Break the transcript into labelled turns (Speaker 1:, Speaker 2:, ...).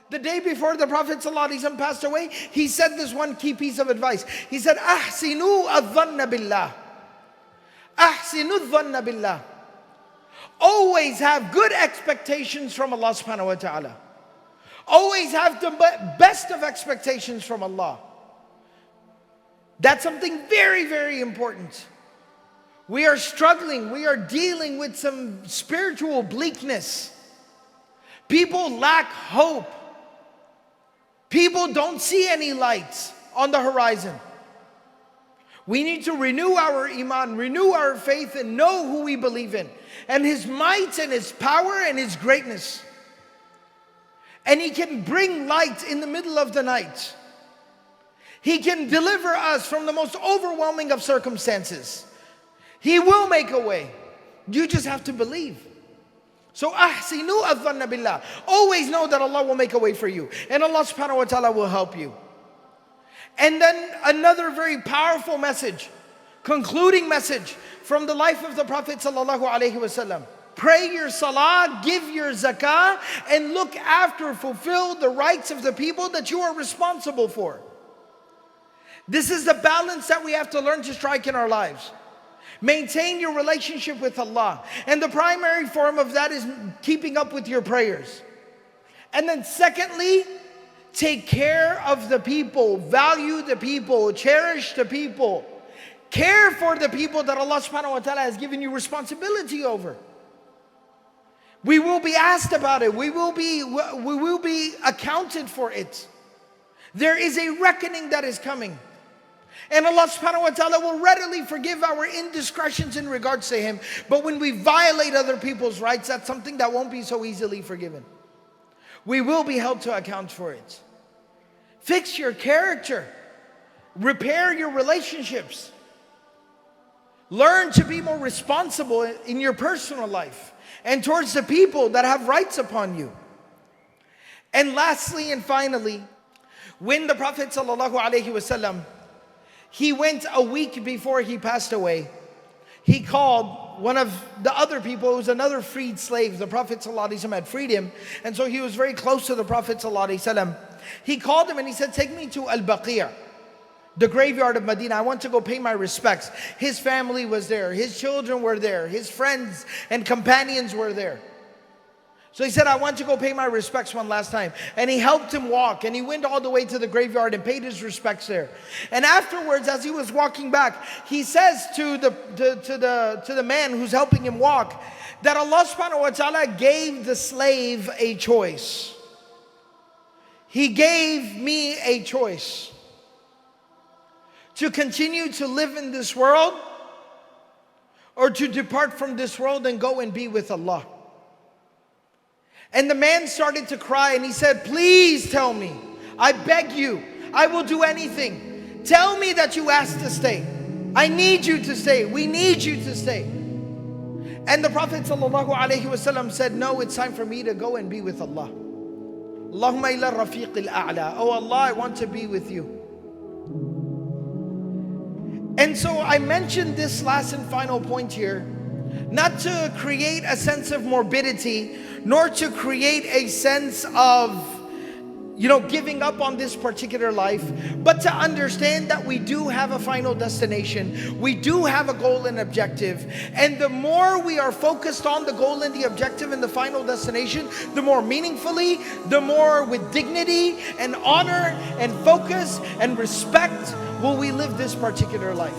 Speaker 1: The day before the Prophet ﷺ passed away, he said this one key piece of advice. He said, "Ahsinu adh-dhanna billah. Ahsinu adh-dhanna billah." Always have good expectations from Allah subhanahu wa ta'ala. Always have the best of expectations from Allah. That's something very, very important. We are struggling. We are dealing with some spiritual bleakness. People lack hope. People don't see any lights on the horizon. We need to renew our iman, renew our faith, and know who we believe in, and His might and His power and His greatness. And He can bring light in the middle of the night. He can deliver us from the most overwhelming of circumstances. He will make a way. You just have to believe. So ahsinu adh-dhanna billah. Always know that Allah will make a way for you, and Allah subhanahu wa ta'ala will help you. And then another very powerful message, concluding message from the life of the Prophet sallallahu alaihi wasallam. Pray your salah, give your zakah, and look after, fulfill the rights of the people that you are responsible for. This is the balance that we have to learn to strike in our lives. Maintain your relationship with Allah. And the primary form of that is keeping up with your prayers. And then secondly, take care of the people, value the people, cherish the people. Care for the people that Allah subhanahu wa ta'ala has given you responsibility over. We will be asked about it. We will be accounted for it. There is a reckoning that is coming. And Allah subhanahu wa ta'ala will readily forgive our indiscretions in regards to Him. But when we violate other people's rights, that's something that won't be so easily forgiven. We will be held to account for it. Fix your character. Repair your relationships. Learn to be more responsible in your personal life and towards the people that have rights upon you. And lastly and finally, when the Prophet sallallahu alaihi wasallam, he went a week before he passed away, he called one of the other people who was another freed slave. The Prophet ﷺ had freed him, and so he was very close to the Prophet ﷺ. He called him and he said, "Take me to Al-Baqiyah, the graveyard of Medina. I want to go pay my respects." His family was there, his children were there, his friends and companions were there. So he said, "I want to go pay my respects one last time." And he helped him walk, and he went all the way to the graveyard and paid his respects there. And afterwards, as he was walking back, he says to the man who's helping him walk, that Allah subhanahu wa ta'ala gave the slave a choice. He gave me a choice to continue to live in this world, or to depart from this world and go and be with Allah. And the man started to cry and he said, "Please tell me, I beg you, I will do anything. Tell me that you asked to stay. I need you to stay. We need you to stay." And the Prophet ﷺ said, "No, it's time for me to go and be with Allah. Allahumma ila rafiq al-a'la. Oh Allah, I want to be with you." And so I mentioned this last and final point here, not to create a sense of morbidity, nor to create a sense of, giving up on this particular life, but to understand that we do have a final destination. We do have a goal and objective. And the more we are focused on the goal and the objective and the final destination, the more meaningfully, the more with dignity and honor and focus and respect will we live this particular life.